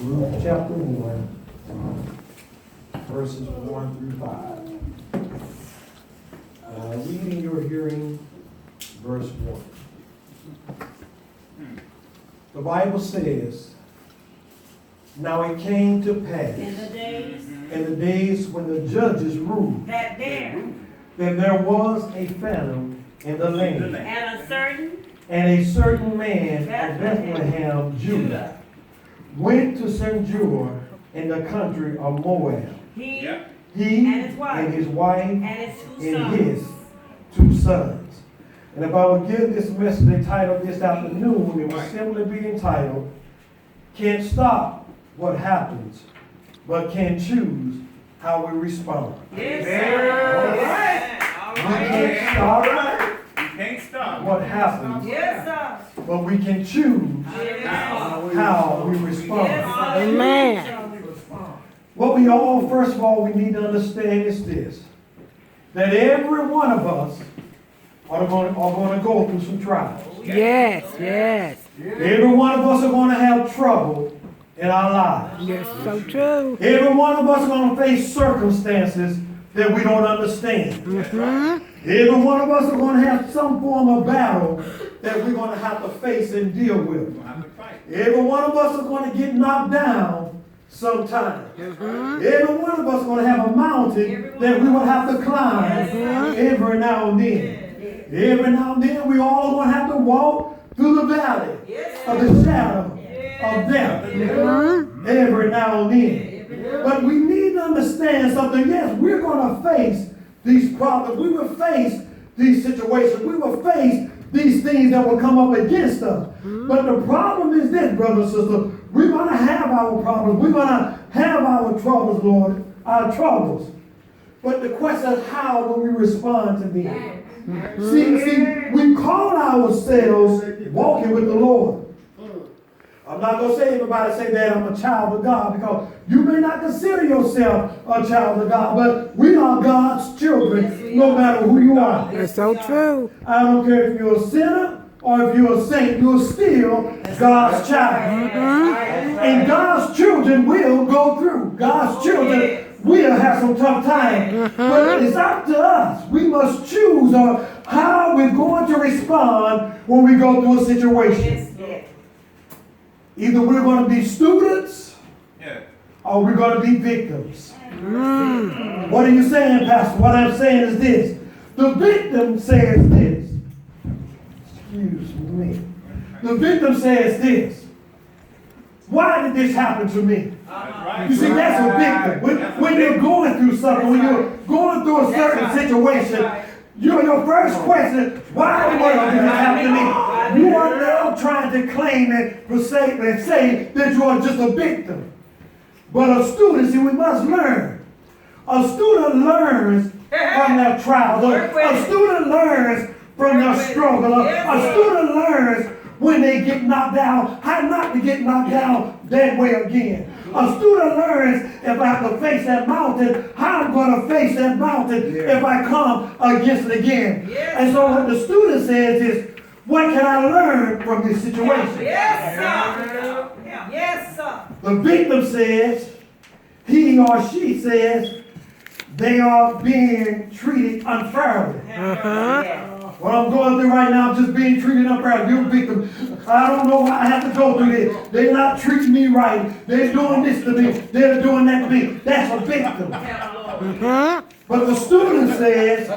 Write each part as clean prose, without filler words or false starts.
Luke chapter 1, verses 1 through 5. Reading your hearing, verse 1. The Bible says, now it came to pass in the days when the judges ruled that there was a famine in the land, and a certain man of Bethlehem, Judah, went to sojourn in the country of Moab. He and his wife and his two sons. And if I would give this message a title this afternoon, it would simply be entitled, Can't Stop What Happens, but Can Choose How We Respond. Yes. We can't stop what happens, but we can choose how we respond. Amen. What we all, first of all, we need to understand is this, that every one of us are going to go through some trials. Yes. Every one of us are going to have trouble in our lives. Yes, so true. Every one of us are going to face circumstances that we don't understand. Every one of us are going to have some form of battle that we're going to have to face and deal with. Every one of us are going to get knocked down sometime. Every one of us are going to have a mountain that we will have to climb every now and then. Every now and then we all going to have to walk through the valley of the shadow of death. Every now and then. But we need to understand something. Yes, we're going to face these problems. We will face these situations. We will face these things that will come up against us. But the problem is this, brother and sister. We're going to have our problems. We're going to have our troubles, Lord. Our troubles. But the question is, how will we respond to them? See, we call ourselves walking with the Lord. I'm not going to say everybody say that I'm a child of God, because you may not consider yourself a child of God, but we are God's children no matter who you are. That's so true. I don't care if you're a sinner or if you're a saint, you're still God's child. And God's children will go through. God's children will have some tough times. But it's up to us. We must choose how we're going to respond when we go through a situation. Either we're going to be students or we're going to be victims. What are you saying, Pastor? What I'm saying is this. The victim says this. Excuse me. The victim says this. Why did this happen to me? You see, that's a victim. When you're going through something, when you're going through a certain situation, your first question, why did this happen to me? You are now trying to claim and say that you are just a victim. But a student, see, we must learn. A student learns from their trials. A student learns from their struggle. A student learns when they get knocked down, how not to get knocked down that way again. A student learns if I have to face that mountain, how I'm going to face that mountain if I come against it again. And so what the student says is, what can I learn from this situation? Yes, sir. The victim says, he or she says, they are being treated unfairly. What I'm going through right now, I'm just being treated unfairly. You're a victim. I don't know why I have to go through this. They're not treating me right. They're doing this to me. They're doing that to me. That's a victim. But the student says,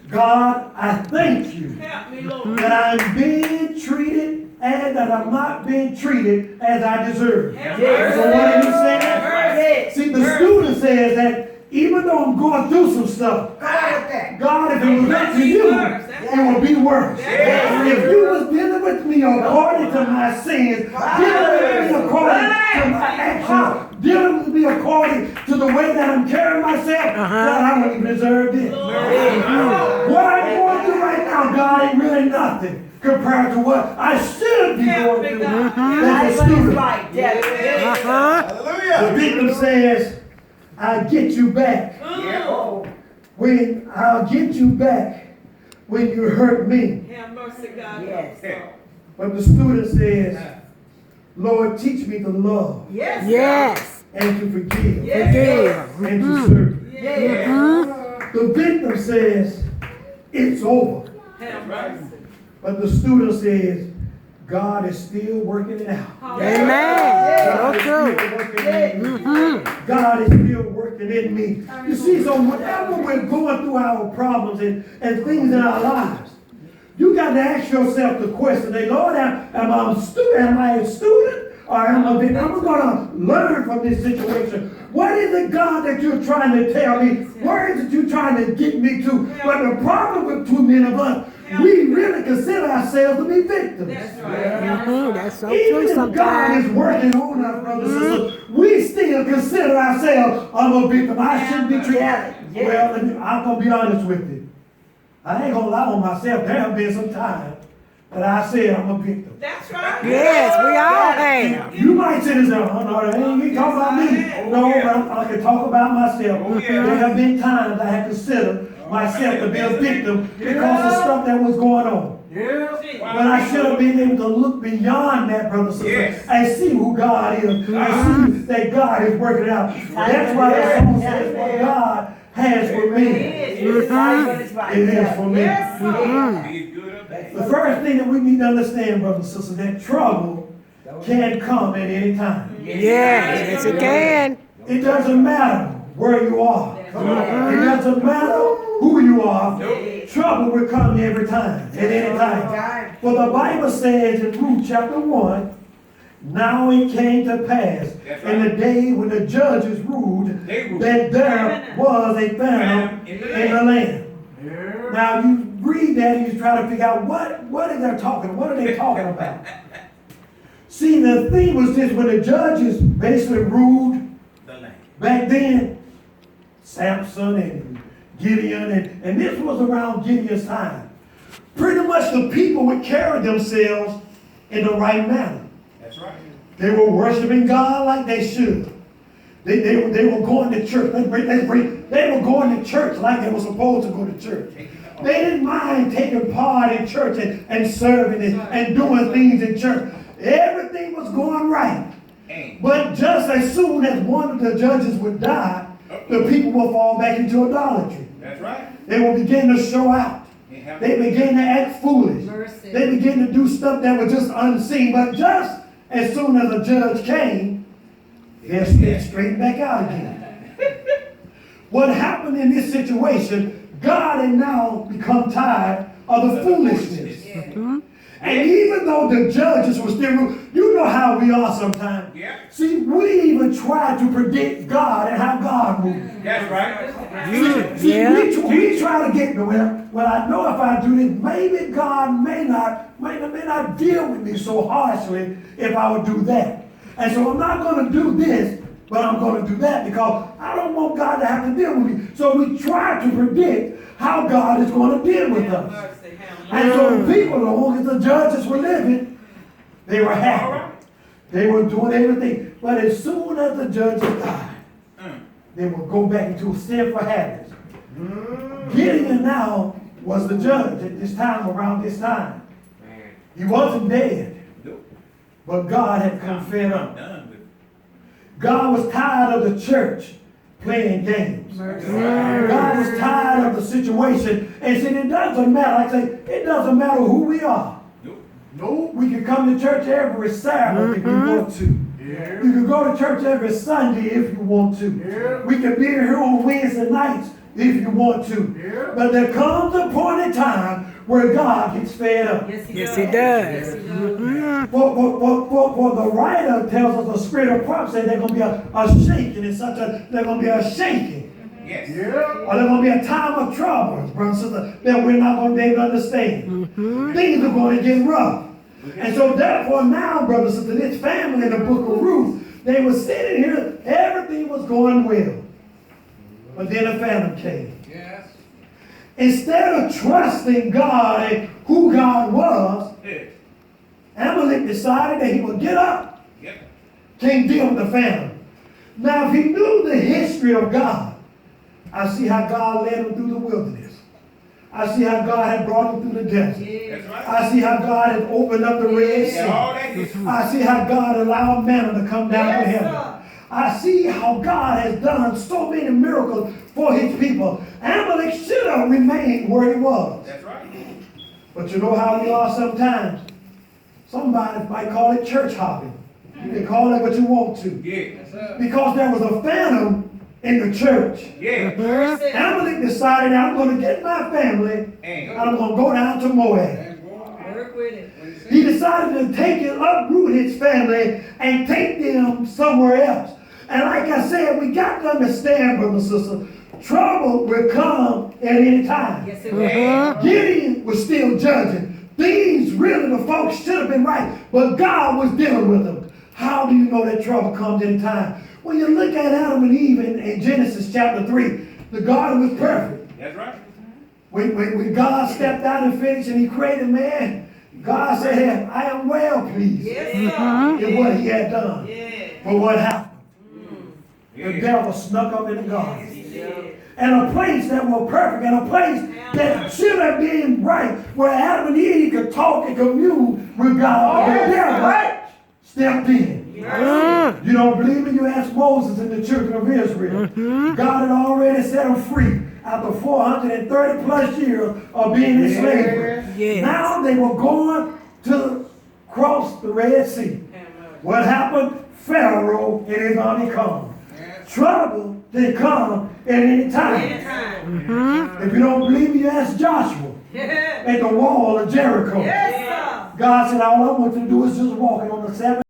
God, I thank you that I'm being treated and that I'm not being treated as I deserve. So what are you saying? See, the student says that even though I'm going through some stuff, God, if it was up to you, it would be worse. If you was dealing with me according to my sins, dealing with me according to my actions, dealing with me according to the way that I'm carrying myself, then I wouldn't even deserve this. What I'm going through right now, God, ain't really nothing compared to what I should be going through. That's a student. The victim says, I'll get you back. When I'll get you back when you hurt me. Have mercy, God. But the student says, Lord, teach me to love Yes. Yes. and to forgive Forgive. and to serve. Yes. The victim says, it's over. Have mercy. But the student says, God is still working it out. Amen. God So is true. still working in me. God is still working in me. You see, so whenever we're going through our problems and things in our lives, you got to ask yourself the question, Lord, am I a student? Or am I going to learn from this situation? What is it, God, that you're trying to tell me? Where is it you're trying to get me to? But the problem with too many of us, we really consider ourselves to be victims. That's right. That's so Even true if God sometimes. is working on us, brothers and sisters, we still consider ourselves, I'm a victim. I shouldn't be treated. Well, I'm going to be honest with you. I ain't going to lie on myself. There have been some times that I said I'm a victim. That's right. Yes, we all have. You might say this, oh, no, they ain't talking about me. No, but I can talk about myself. There have been times I have considered myself to be a victim because of stuff that was going on. But I should have been able to look beyond that, brothers and sisters, and see who God is. And see that God is working it out. That's why the song says, what God has for me, it is for me. The first thing that we need to understand, brothers and sisters, that trouble can come at any time. Yes, it can. It doesn't matter where you are. It doesn't matter who you are. Trouble will come every time, at any time. For the Bible says in Luke chapter 1, now it came to pass in the day when the judges ruled that there was a famine in the land. Now you read that and you try to figure out what are they talking about? See, the thing was this: when the judges basically ruled back then, Samson and Gideon, and this was around Gideon's time. Pretty much the people would carry themselves in the right manner. That's right. They were worshiping God like they should. They were going to church. They were going to church like they were supposed to go to church. They didn't mind taking part in church and serving and doing things in church. Everything was going right. But just as soon as one of the judges would die, the people will fall back into idolatry. That's right. They will begin to show out. They begin to act foolish. They begin to do stuff that was just unseen. But just as soon as a judge came, they'll step straight back out again. What happened in this situation, God had now become tired of the foolishness. And even though the judges were still ruling, you know how we are sometimes. See, we even try to predict God and how God moves. That's right. See, we try to get nowhere. Well, I know if I do this, maybe God may not deal with me so harshly if I would do that. And so I'm not going to do this, but I'm going to do that because I don't want God to have to deal with me. So we try to predict how God is going to deal with us. And so the people, as long as the judges were living, they were happy. They were doing everything. But as soon as the judges died, they would go back into sinful habits. Gideon now was the judge at this time, around this time. He wasn't dead, but God had come fed up. God was tired of the church playing games. God was tired of the situation. And see, it doesn't matter. Like I say, it doesn't matter who we are. No, we can come to church every Sabbath if you want to. You can go to church every Sunday if you want to. We can be here on Wednesday nights if you want to. But there comes a point in time where God gets fed up. Yes, he does. For the writer tells us the spirit of prophecy, there's going to be a shaking. There's going to be a shaking. Yes. Or there's going to be a time of trouble, brothers and sisters, that we're not going to be able to understand. Things are going to get rough. And so therefore now, brothers and sisters, this family in the book of Ruth, they were sitting here, everything was going well. But then a famine came. Yes. Instead of trusting God and who God was, Amalek decided that he would get up, can't deal with the famine. Now, if he knew the history of God, I see how God led him through the wilderness. I see how God had brought them through the desert. That's right. I see how God had opened up the Red Sea. All that is I see how God allowed manna to come down from heaven. I see how God has done so many miracles for his people. Amalek should have remained where he was. That's right. But you know how we are sometimes? Somebody might call it church hopping. You can call it what you want to. Yeah. Because there was a phantom in the church. Yeah. Amalek decided, I'm going to get my family and I'm going to go down to Moab. Work with it. He decided to take it, uproot his family and take them somewhere else. And like I said, we got to understand, brother and sister, trouble will come at any time. Yes, it will. Gideon was still judging. These really, the folks should have been right, but God was dealing with them. How do you know that trouble comes in time? When you look at Adam and Eve in Genesis chapter 3, the garden was perfect. That's right. When God stepped out and finished and he created man, God said, hey, I am well pleased in what he had done. But what happened? The devil snuck up in the garden. And a place that was perfect, and a place that should have been right, where Adam and Eve could talk and commune with God. The devil stepped in. You don't believe me? You ask Moses and the children of Israel. God had already set them free after 430 plus years of being in slavery. Yes. Now they were going to cross the Red Sea. What happened? Pharaoh and his army come. Trouble, they come at any time. If you don't believe me, you ask Joshua at the wall of Jericho. God said, all I want you to do is just walk on the Sabbath.